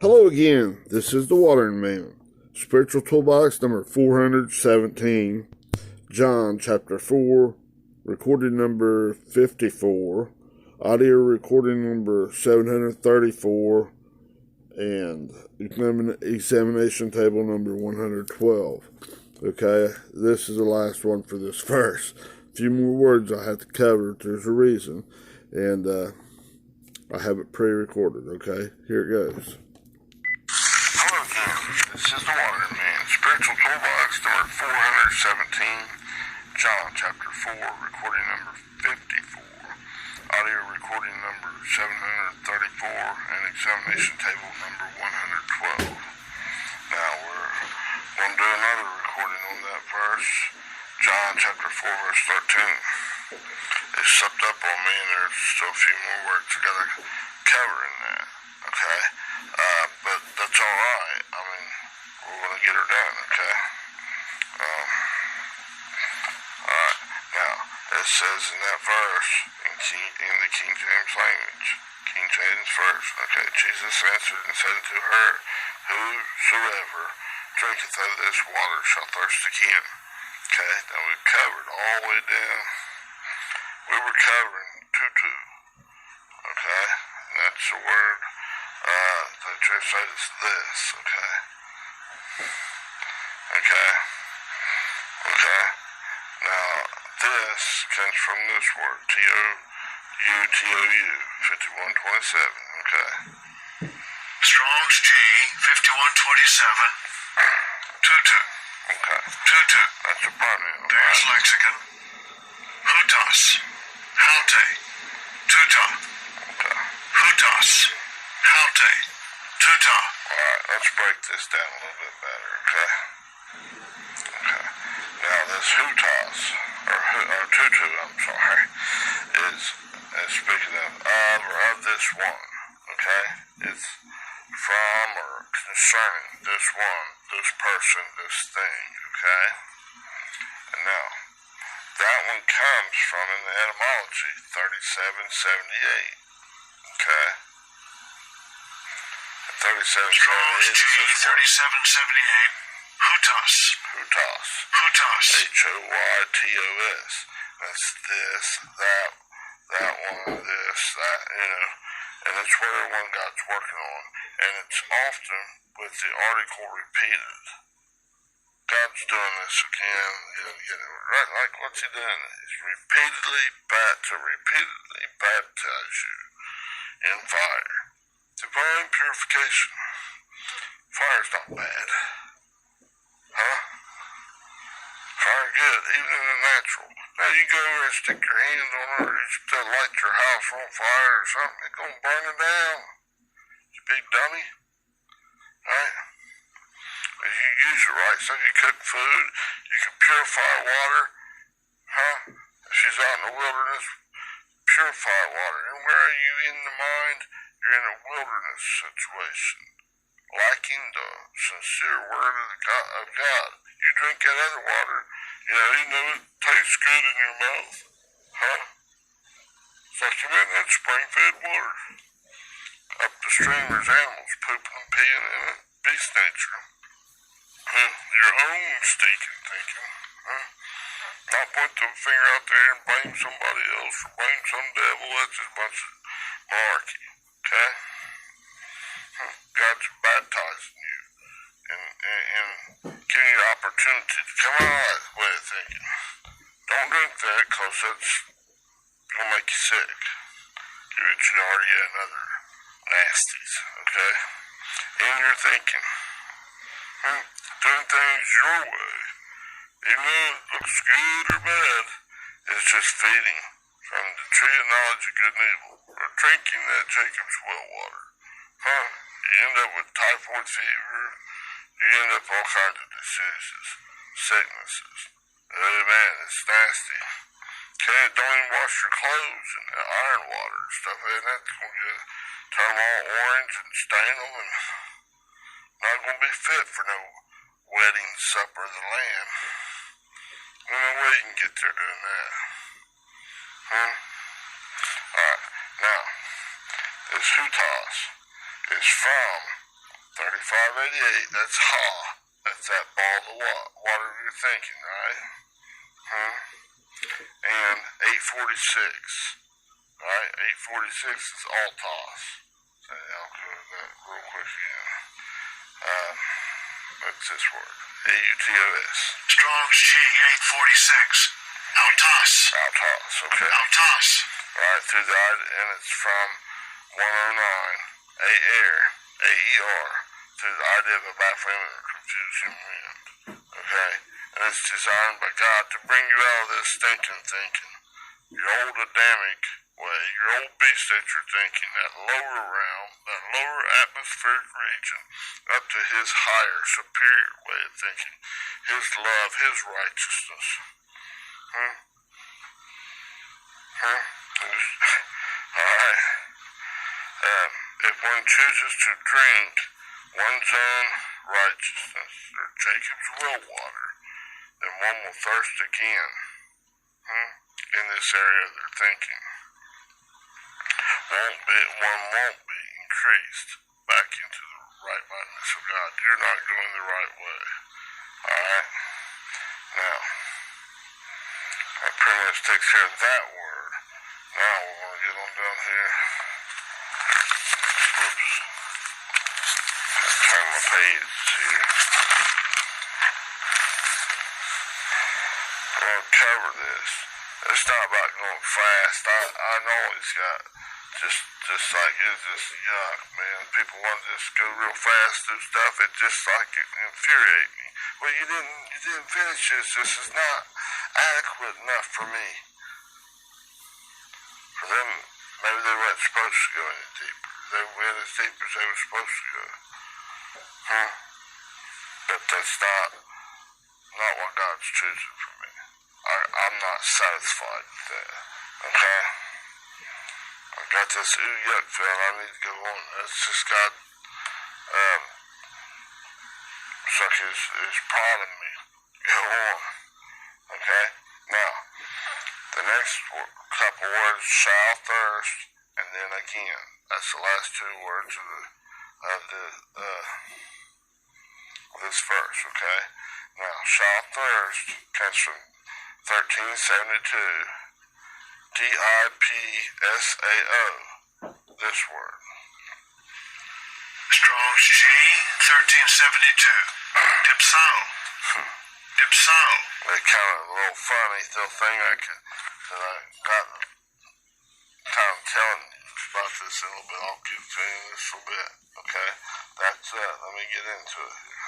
Hello again, this is the Watering Man. Spiritual Toolbox number 417, John chapter 4, recording number 54, audio recording number 734, and examination table number 112. Okay, this is the last one for this verse. A few more words I have to cover, there's a reason, and I have it pre-recorded, okay? Here it goes. This is the Watering Man, Spiritual Toolbox number 417, John chapter 4, recording number 54, audio recording number 734, and examination table number 112. Now we're going to do another recording on that verse, John chapter 4, verse 13. It slipped up on me and there's still a few more words I got to cover in that, okay? But that's alright. I mean, we're going to get her done, okay? Alright, now, it says in that verse, in the King James language, King James verse, okay, Jesus answered and said unto her, Whosoever drinketh of this water shall thirst again. Okay, now we've covered all the way down. We were covering tutu, okay? And that's the word that translates this, okay? Okay. Now, this comes from this word, T-O-U-T-O-U, 5127, okay? Strong's G, 5127, tutu. Okay. Tutu. That's a pronoun. There's right? lexicon. Hutas. Halte. Tuta. Okay. Hutas. Halte. Tuta. Alright, let's break this down a little bit better, okay? Okay. Now, this hutas, or tutu, I'm sorry, is speaking of this one, okay? It's from or concerning this one, this person, this thing, okay? And now, that one comes from, in the etymology, 3778, okay? 3778 Strong's G, is this word. 3778. Hutas. Hutas. Hutas. H-O-Y-T-O-S. That's this, that one, this, that, and it's what everyone God's working on. And it's often with the article repeated. God's doing this again, right? Like, what's he doing? He's repeatedly baptize you in fire. Divine purification. Fire's not bad. Huh? Fire good, even in the natural. Now you go over and stick your hand on her, to light your house on fire or something, it's gonna burn it down. You big dummy. Right? If you use it right, so if you cook food, you can purify water. Huh? If she's out in the wilderness, purify water. And where are you in the mind? You're in a wilderness situation, lacking the sincere word of God. You drink that other water, you know it tastes good in your mouth. Huh? It's like you're in that spring-fed water. Up the stream, there's animals pooping and peeing in it. Beast nature. Your own stinking thinking. Not point the finger out there and blame somebody else or blame some devil. That's just a bunch of malarkey. Okay? God's baptizing you and giving you the opportunity to come out of that way of thinking. Don't drink that because that's going to make you sick. Give it Giardia and other nasties, okay? In your thinking. Doing things your way, even though it looks good or bad, it's just feeding from the tree of knowledge of good and evil, or drinking that Jacob's well water. Huh? You end up with typhoid fever, you end up all kinds of diseases, sicknesses. Oh man, it's nasty. Okay, don't even wash your clothes in the iron water and stuff, and that's going to turn them all orange and stain them, and not going to be fit for no wedding supper of the Lamb. There's no way you can get there doing that. Alright, now, this hutas is from 3588, that's ha. That's that ball of water you're thinking, right? And 846. Alright, 846 is all toss. So I'll go with that real quick again. What's this word? AUTOS. Strong's G 846. Autos. Autos, okay. Autos. Alright, through the and it's from 109. AIR. AER. Through the idea of a baffling or confusing wind. Okay? And it's designed by God to bring you out of this stinking thinking. Your old Adamic way, your old beast that you're thinking, that lower realm, that lower atmospheric region, up to his higher, superior way of thinking, his love, his righteousness. Alright. If one chooses to drink one's own righteousness, or Jacob's well water, then one will thirst again in this area of their thinking. One won't be increased back into the right-mindedness of God. You're not going the right way. Alright? Now, that pretty much takes care of that word. Now we're going to get on down here. Oops. Turn my page here. I'm going to cover this. It's not about going fast. I know it's got just like it's just yuck, man. People want to just go real fast through stuff. It just like it infuriates me. Well, you didn't finish this. This is not adequate enough for me. For them, maybe they weren't supposed to go any deeper. They went as deep as they were supposed to go. But that's not what God's choosing for me. I'm not satisfied with that. Okay? I got this yuck feeling. I need to go on. It's just God, it's like he's prodding me. Go on. Okay? Now, the next couple words, shall thirst, and then again. That's the last two words of this verse, okay? Now, shall thirst comes from 1372. DIPSAO, this word. Strong's G 1372. Dipso. Dipso. They kind of a little funny little thing that I got kind of telling you about this in a little bit. I'll keep saying this a little bit, okay? That's it. Let me get into it here.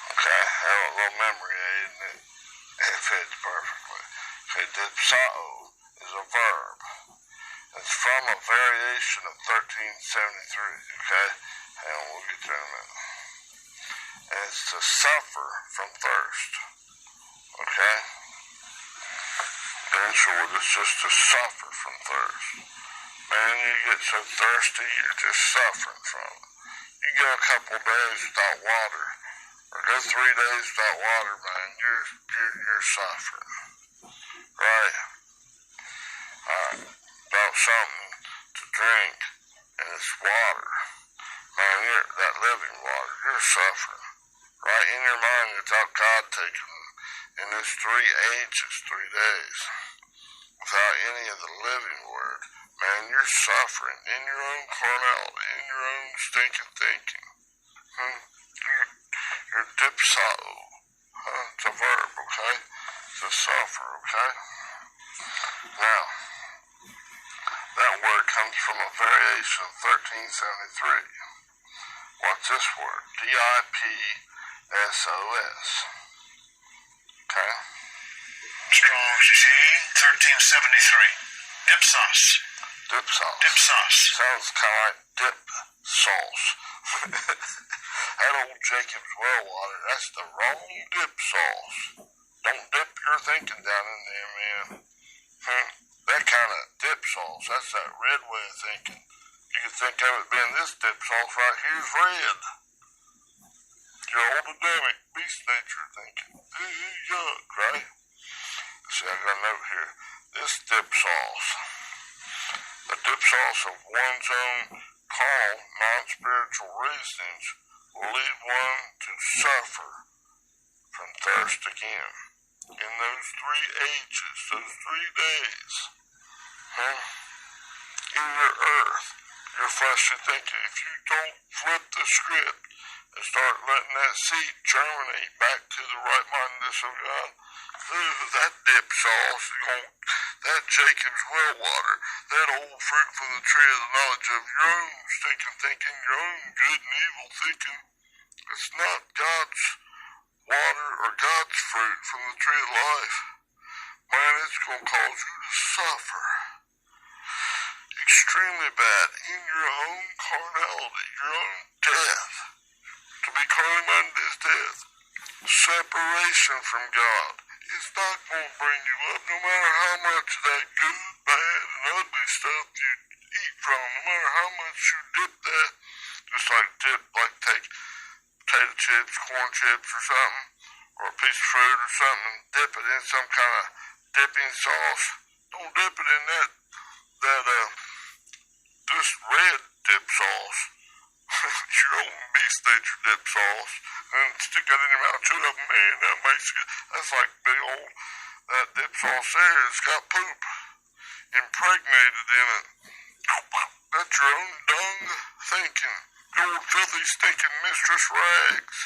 Okay, I have a little memory aid and it fits perfectly. Okay, dipsao is a verb. It's from a variation of 1373, okay? And we'll get there in a minute. And it's to suffer from thirst, okay? The initial word is just to suffer from thirst. Man, you get so thirsty, you're just suffering from it. You go a couple days without water, or go 3 days without water, man, you're suffering. Right? Alright. About something to drink, and it's water. Man, that living water, you're suffering. Right in your mind, without God taking in this 3 ages, 3 days. Without any of the living word, man, you're suffering in your own carnality, in your own stinking thinking. You're dipsao. It's a verb, okay? To suffer, okay? Now, that word comes from a variation of 1373. What's this word? DIPSOS. Okay? Strong's G 1373. Dipsos. Dipsauce. Dipsos. Sounds kind of like dip sauce. That old Jacob's well water, that's the wrong dip sauce. Don't dip your thinking down in there, man. That kind of dip sauce, that's that red way of thinking. You can think of it being this dip sauce right here is red. Your old Adamic beast nature thinking. Yuck, right? See, I got a note here. This dip sauce. The dip sauce of one's own carnal, non-spiritual spiritual reasonings will lead one to suffer from thirst again. In those 3 ages, those 3 days, in your earth, your fleshly thinking, if you don't flip the script and start letting that seed germinate back to the right-mindedness of God, that dip sauce, that Jacob's well water, that old fruit from the tree of the knowledge of your own stinking thinking, your own good and evil thinking, it's not God's water or God's fruit from the tree of life. Man, it's going to cause you to suffer extremely bad in your own carnality, your own death. To be carnally minded is death. Separation from God is not going to bring you up, no matter how much of that good, bad, and ugly stuff you eat from, no matter how much you dip that, just like take potato chips, corn chips or something, or a piece of fruit or something, and dip it in some kind of dipping sauce. Don't dip it in that this red dip sauce. Your own beast nature dip sauce, and stick that in your mouth, chew up, man, that's like big old, that dip sauce there, it's got poop impregnated in it. That's your own dung thinking, your old filthy stinking mistress rags,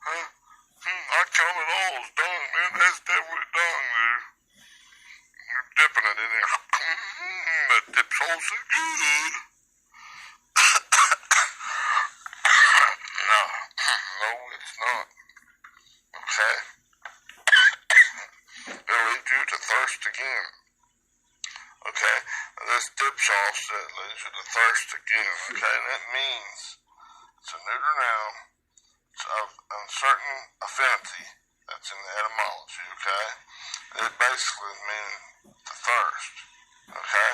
I count it all as dung, man, that's definitely dung, dude. You're dipping it in there, that dip sauce is good. No, it's not. Okay? It'll lead you to thirst again. Okay? This dip sauce that leads you to thirst again. Okay? And that means it's a neuter noun. It's of uncertain affinity. That's in the etymology. Okay? It basically means to thirst. Okay?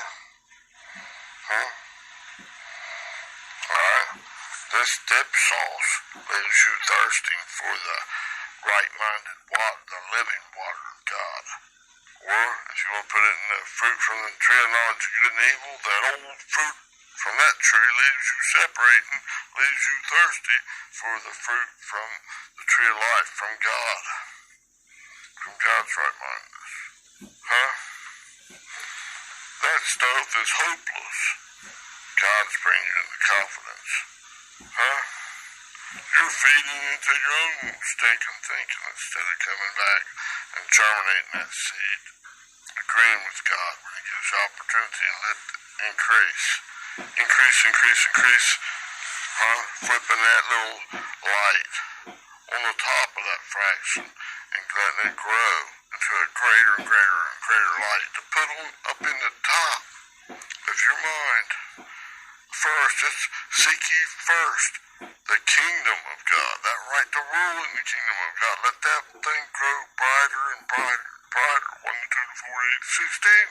Alright? This dip sauce leaves you thirsting for the right-minded water, the living water of God. Or, if you want to put it in the fruit from the tree of knowledge of good and evil, that old fruit from that tree leaves you separating, leaves you thirsty for the fruit from the tree of life, from God. From God's right-mindedness. That stuff is hopeless. God's bringing you into confidence. You're feeding into your own stinking thinking instead of coming back and germinating that seed. Agreeing with God when He gives you opportunity and let it increase. Increase. Flipping that little light on the top of that fraction and letting it grow into a greater and greater light to put on up in the top of your mind. First, just seek ye first the kingdom of God, that right to rule in the kingdom of God. Let that thing grow brighter and brighter. 1 to 2 to 4 to 8 to 16.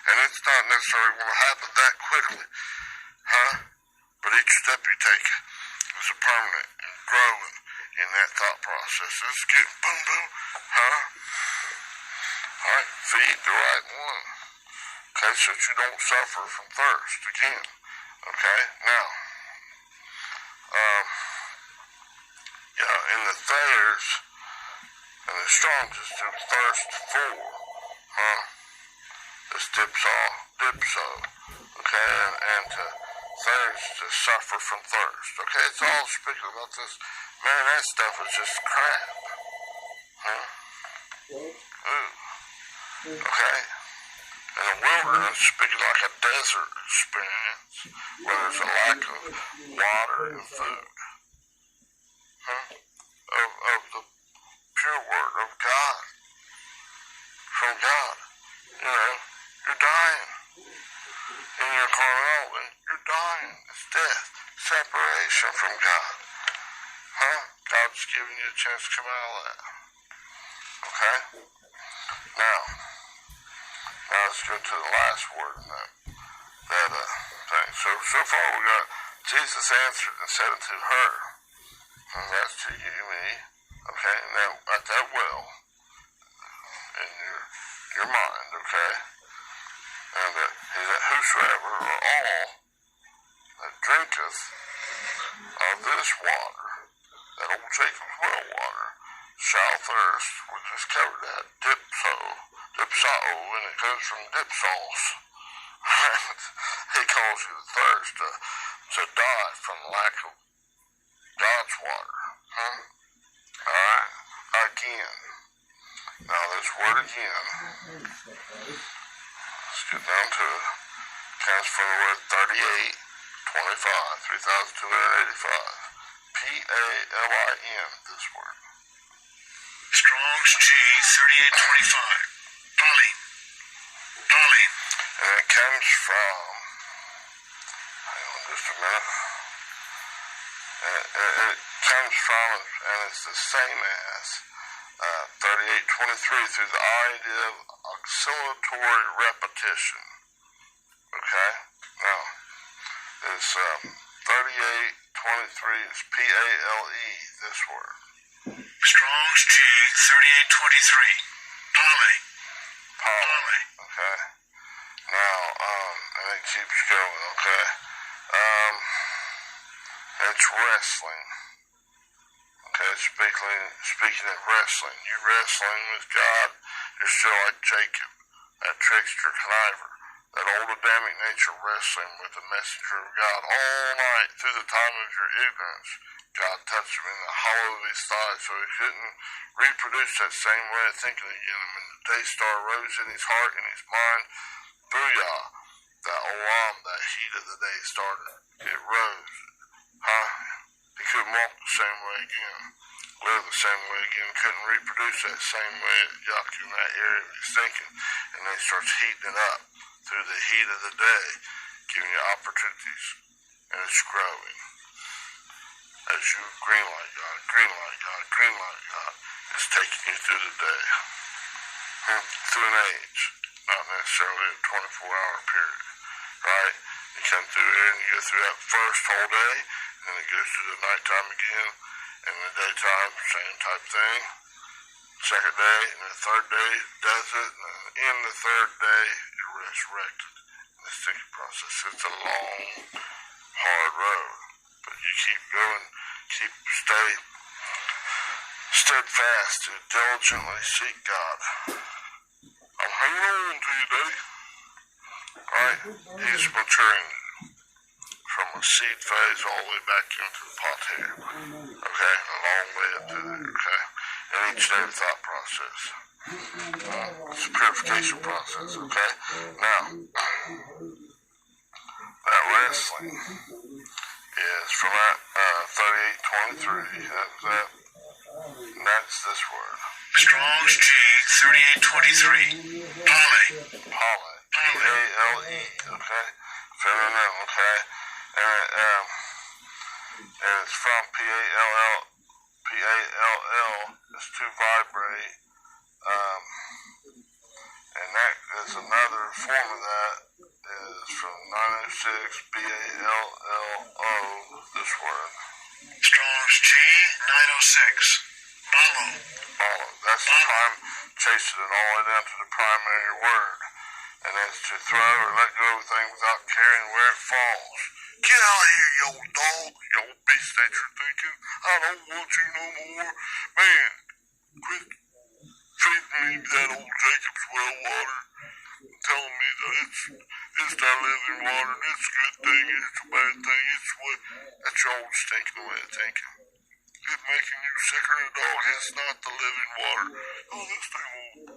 And it's not necessarily going to happen that quickly. But each step you take is a permanent and growing in that thought process. It's getting boom. Alright, feed the right one. Okay, so that you don't suffer from thirst again. Okay, now, in the Thayers and the Strongest to thirst for, this dipso, okay, and to thirst to suffer from thirst. Okay, it's all speaking about this. Man, that stuff is just crap. Okay. In the wilderness, speaking like a desert experience, where there's a lack of water and food. Of the pure word of God. From God. You're dying. In your carnality, you're dying. It's death. Separation from God. God's giving you a chance to come out of that. Okay? Now let's go to the last word in that thing. So far we got Jesus answered and said unto her, and that's to you, me, okay, and that at that well in your mind, okay, and he said, whosoever or all that drinketh this water, that old Jacob's well water, shall thirst, we just covered that, dipso, and it comes from dipsos. It calls you the thirst to die from lack of God's water. Alright? Again. Now this word again, let's get down to it, comes from the word 3825, 3,285. P-A-L-I-N, this word. Strong's G 3825. Pauline. And it comes from, hang on just a minute, it comes from, and it's the same as 3823 through the idea of oscillatory repetition. Okay? Now, this 3823 is P-A-L-E, this word. Strong's G 3823. Polly. Okay? Now, and it keeps going, okay? It's wrestling. Okay, speaking of wrestling, you wrestling with God, you're still like Jacob, that trickster conniver, that old Adamic nature wrestling with the messenger of God all night through the time of your ignorance. God touched him in the hollow of his thigh so he couldn't reproduce that same way of thinking again. And when the day star rose in his heart and his mind, booyah, that olam, that heat of the day started. It rose. He couldn't walk the same way again, live the same way again, couldn't reproduce that same way of yuck in that area of his thinking. And then he starts heating it up through the heat of the day, giving you opportunities, and it's growing. As you green light God, it's taking you through the day, through an age, not necessarily a 24-hour period, right? You come through here and you go through that first whole day, and then it goes through the nighttime again, and the daytime, same type thing. Second day, and the third day does it, and then in the third day, you're resurrected. In this thinking process, it's a long, hard road, but you keep going, stay steadfast to diligently seek God. I'm hanging on to you, Daddy. Alright, he's maturing from a seed phase all the way back into the pot here. Okay, a long way up to there, okay? And each day thought process. It's a purification process, okay? Now, that wrestling is from that 3823. That's this word. Strong's G 3823. Polly. P-A-L-E, okay? Feminine, okay? And it's from P-A-L-L, is to vibrate, and that is another form of that, is from 906, B-A-L-L-O, this word. Strong's G 906. Follow. That's the time chasing it all the way down to the primary word. And that's to throw or let go of a thing without caring where it falls. Get out of here, you old dog, you old beast that you're thinking. I don't want you no more. Man, quit feeding me that old Jacob's well water and telling me that it's that living water and it's a good thing, it's a bad thing, it's what. That's your old stinking way of thinking. It's making you sicker than a dog. It's not the living water. Oh, this thing will.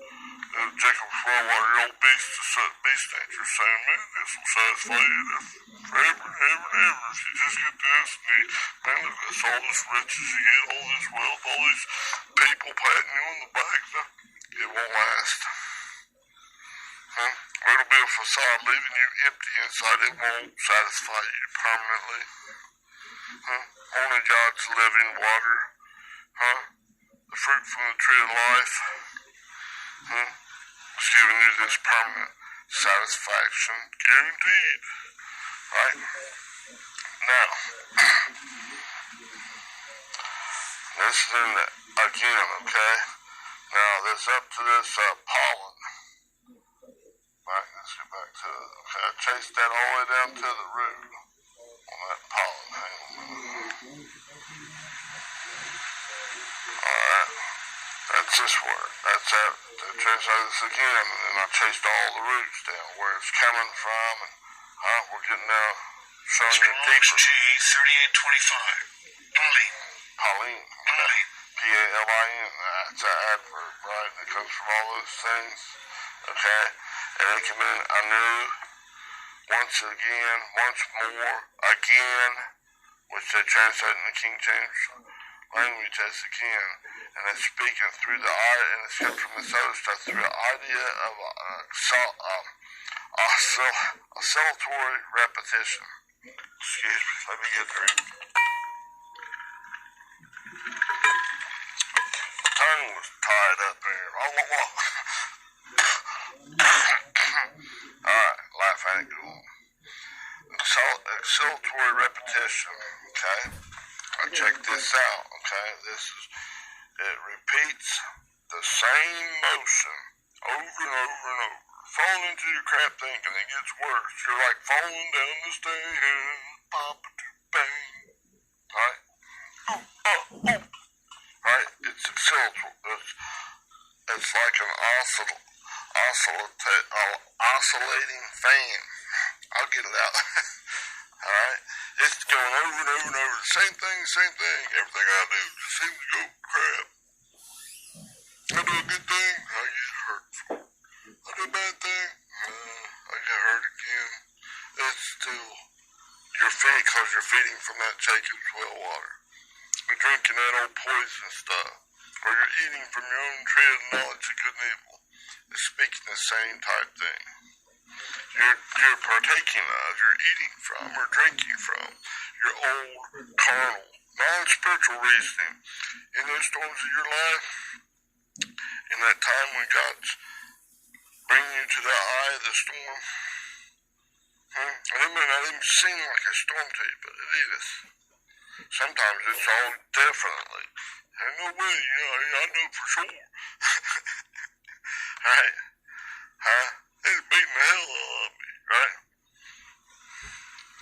Jacob's well water, your old beast nature saying, man, this will satisfy you forever and ever and ever. If you just get this and you, man, look, that's all this riches you get, all this wealth, all these people patting you on the back. It won't last. It'll be a facade leaving you empty inside. It won't satisfy you permanently. Only God's living water, the fruit from the tree of life, is giving you this permanent satisfaction, guaranteed, right? Now, listen again, okay? Now, this up to this pollen. Right, let's get back to it, okay? I chased that all the way down to the root on that pollen. Hang on a minute. this word. That's that. Translate this again, and then I chased all the roots down, where it's coming from, and we're getting now showing you Strong's deeper. G 3825. Pauline. Pauline. Pauline. P-A-L-I-N. That's an adverb, right? And it comes from all those things. Okay? And it can mean anew, once again, once more, again, which they translate in the King James language as again. And it's speaking through the art, and it's come from this other stuff, through the idea of oscillatory repetition. Excuse me, let me get a drink. Tongue was tied up there. Alright, life ain't cool. Oscillatory repetition, okay? Now check this out, okay? It repeats the same motion over and over and over. Falling into your crap thinking it gets worse. You're like falling down the stairs, bang. Right? Right? It's oscillatory. It's like an oscillating fan. I'll get it out. Alright? It's going over and over and over. The same thing. Everything I do just seems to go crap. I do a good thing, I get hurt. I do a bad thing, I get hurt again. It's still, you're feeding, because you're feeding from that Jacob's well water. You're drinking that old poison stuff. Or you're eating from your own tree of knowledge of good and evil. It's speaking the same type thing. You're partaking of, you're eating from, or drinking from your old, carnal, non-spiritual reasoning. In those storms of your life, in that time when God's bringing you to the eye of the storm, and it may not even seem like a storm to you, but it is. Sometimes it's all definitely. Ain't no way, I know for sure. Right? It's beating the hell out of me, right?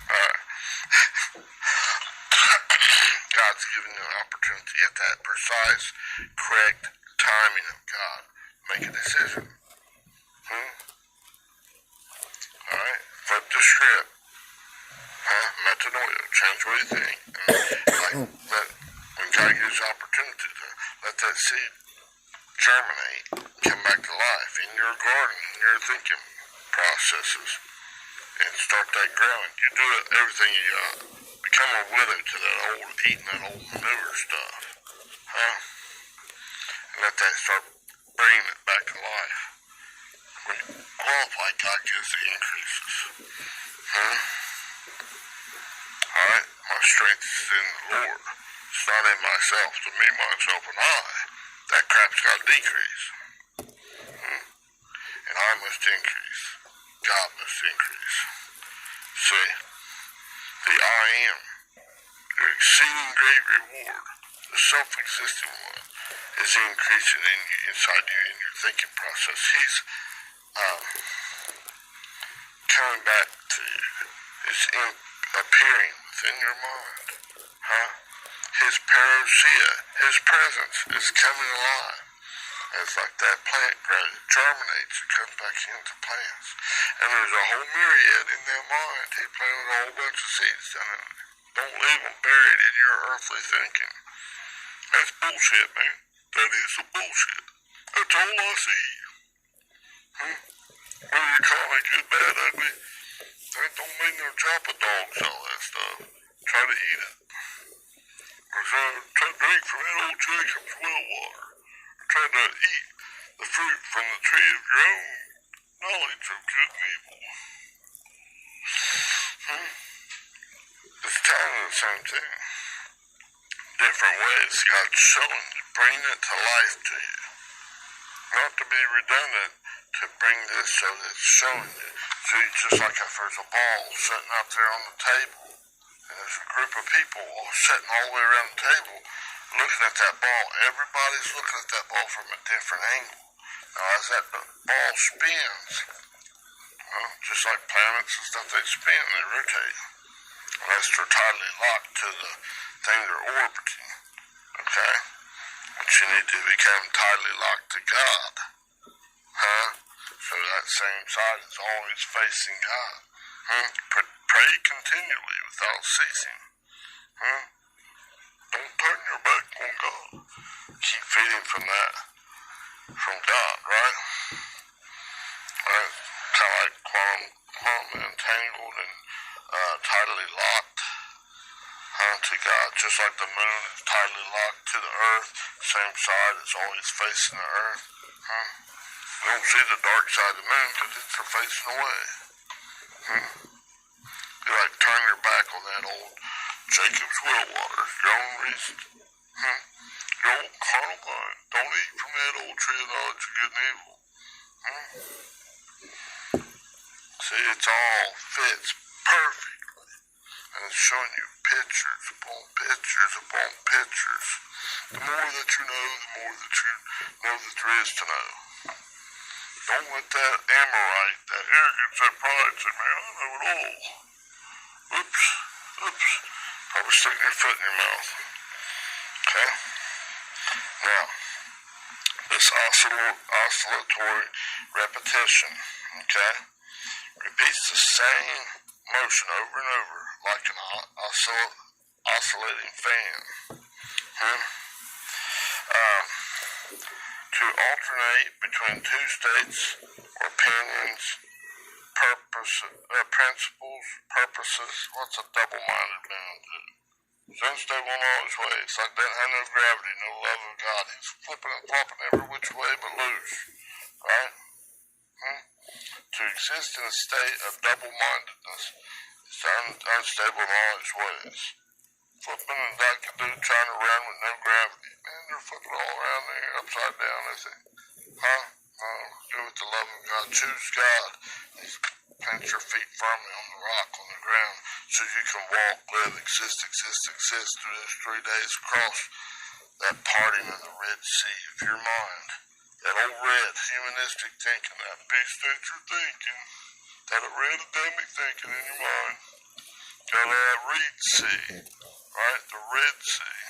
Alright. God's giving you an opportunity at that precise, correct timing of God. Make a decision. Alright? Flip the script. Metanoia. Change what you think. When God gives you opportunity to let that seed germinate, come back to life in your garden, in your thinking processes, and start that growing. You do it, everything you got. Become a widow to that old, eating that old manure stuff. And let that start bringing it back to life. When you qualify, God gives the increases. Alright? My strength is in the Lord. It's not in myself, to me, myself, and I. That crap's got to decrease. And I must increase. God must increase. See? The I am. Your exceeding great reward. The self-existing one is increasing in you, inside you, in your thinking process. He's coming back to you. It's appearing within your mind. His parousia, his presence is coming alive. It's like that plant grows, it germinates, it comes back into plants. And there's a whole myriad in their mind. He planted a whole bunch of seeds down in it. Don't leave them buried in your earthly thinking. That's bullshit, man. That is some bullshit. That's all I see. Whether you call it good, bad, ugly, that don't mean no drop of dogs, all that stuff. Try to eat it. Or try to drink from that old Jacob's well water. Or try to eat the fruit from the tree of your own knowledge of good and evil. It's telling you the same thing. Different ways. God's showing you, bringing it to life to you. Not to be redundant, to bring this so that it's showing you. See, just like if there's a ball sitting out there on the table, and there's a group of people all sitting all the way around the table, looking at that ball. Everybody's looking at that ball from a different angle. Now, as that ball spins, just like planets and stuff, they spin, they rotate. Unless they're tightly locked to the thing they're orbiting. Okay? Which you need to become tightly locked to God. Huh? So that same side is always facing God. Pray continually without ceasing. Don't turn your back on God. Keep feeding from that, from God, right? Right? Kind of like quantum entangled and tightly locked to God, just like the moon is tightly locked to the earth. Same side is always facing the earth. You don't see the dark side of the moon because it's facing away. You like turn your back on that old Jacob's well water, your own reason. Your old carnal mind. Don't eat from that old tree of knowledge of good and evil. See, it's all fits perfectly. And it's showing you pictures upon pictures upon pictures. The more that you know, the more that you know that there is to know. Don't let that Amorite, that arrogance, that pride say, man, I know it all. Oops. Probably sticking your foot in your mouth. Okay? Now, this oscillatory repetition, okay, repeats the same motion over and over like an oscillating fan. To alternate between two states or opinions, principles, purposes. What's a double-minded man do? He's unstable in all his ways, like that had no gravity, no love of God. He's flipping and flopping every which way but loose, right? To exist in a state of double-mindedness is unstable in all his ways. Flipping and dude trying to run with no gravity. Man, they're flipping all around there, upside down, is it? Do with the love of God. Choose God. Plant your feet firmly on the rock, on the ground, so you can walk, live, exist through those 3 days across that parting of the Red Sea of your mind. That old red humanistic thinking, that big nature thinking, that red Adamic thinking in your mind. Got that Red Sea, right? The Red Sea.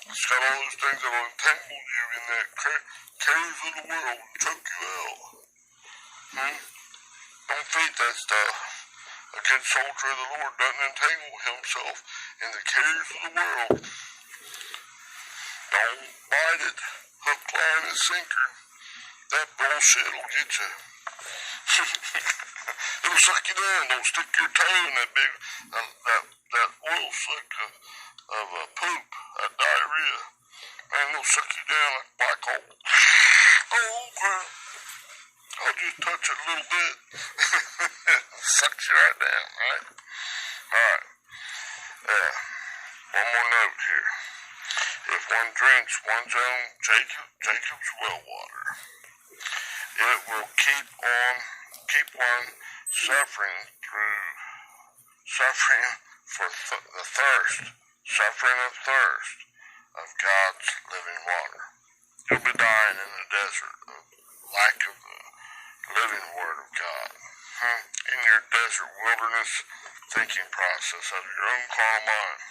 It's got all those things that will entangle you in that cares of the world and choke you out. Don't feed that stuff. A good soldier of the Lord doesn't entangle himself in the cares of the world. Don't bite it. Hook, line, and sinker. That bullshit will get you. It'll suck you down. Don't stick your toe in that big, that oil slick of poop, that diarrhea. Man, it'll suck you down like black hole. Oh, crap. I'll just touch it a little bit. Sucks you right down, right? Alright. One more note here. If one drinks one's own Jacob's well water, it will keep one suffering of thirst of God's living water. You'll be dying in the desert of lack of the living word of God. In your desert wilderness thinking process of your own carnal mind.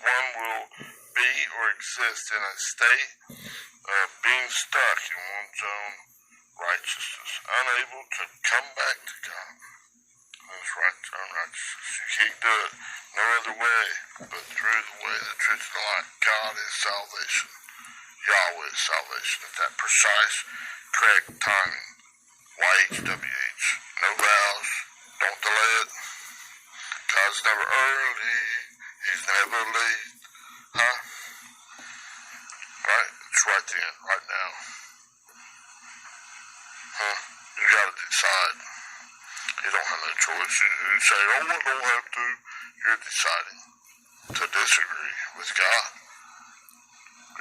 One will be or exist in a state of being stuck in one's own righteousness, unable to come back to God. That's right, unrighteousness. You can't do it no other way but through the way, the truth, and the light. God is salvation. Yahweh is salvation at that precise, correct timing. YHWH. No vows. Don't delay it. God's never early. He's never late. Right? It's right then, right now. You gotta decide. You don't have no choice. You say, oh, I don't have to. You're deciding to disagree with God.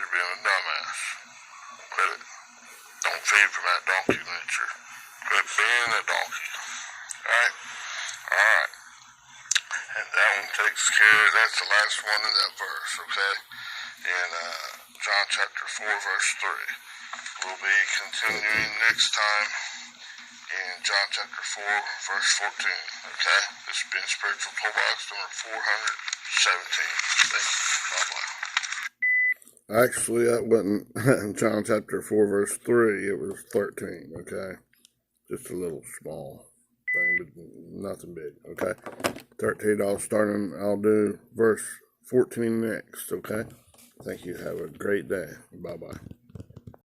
You're being a dumbass. Quit it. Don't feed from that donkey nature. Quit being a donkey. Alright? Alright. And that one takes care, that's the last one in that verse, okay? In John chapter 4, verse 3. We'll be continuing next time in John chapter 4, verse 14, okay? This has been Spiritual Toolbox number 417. Thank you. Bye-bye. Actually, that wasn't in John chapter 4, verse 3. It was 13, okay? Just a little small thing, but nothing big, okay? 13, I'll do verse 14 next, okay? Thank you. Have a great day. Bye-bye.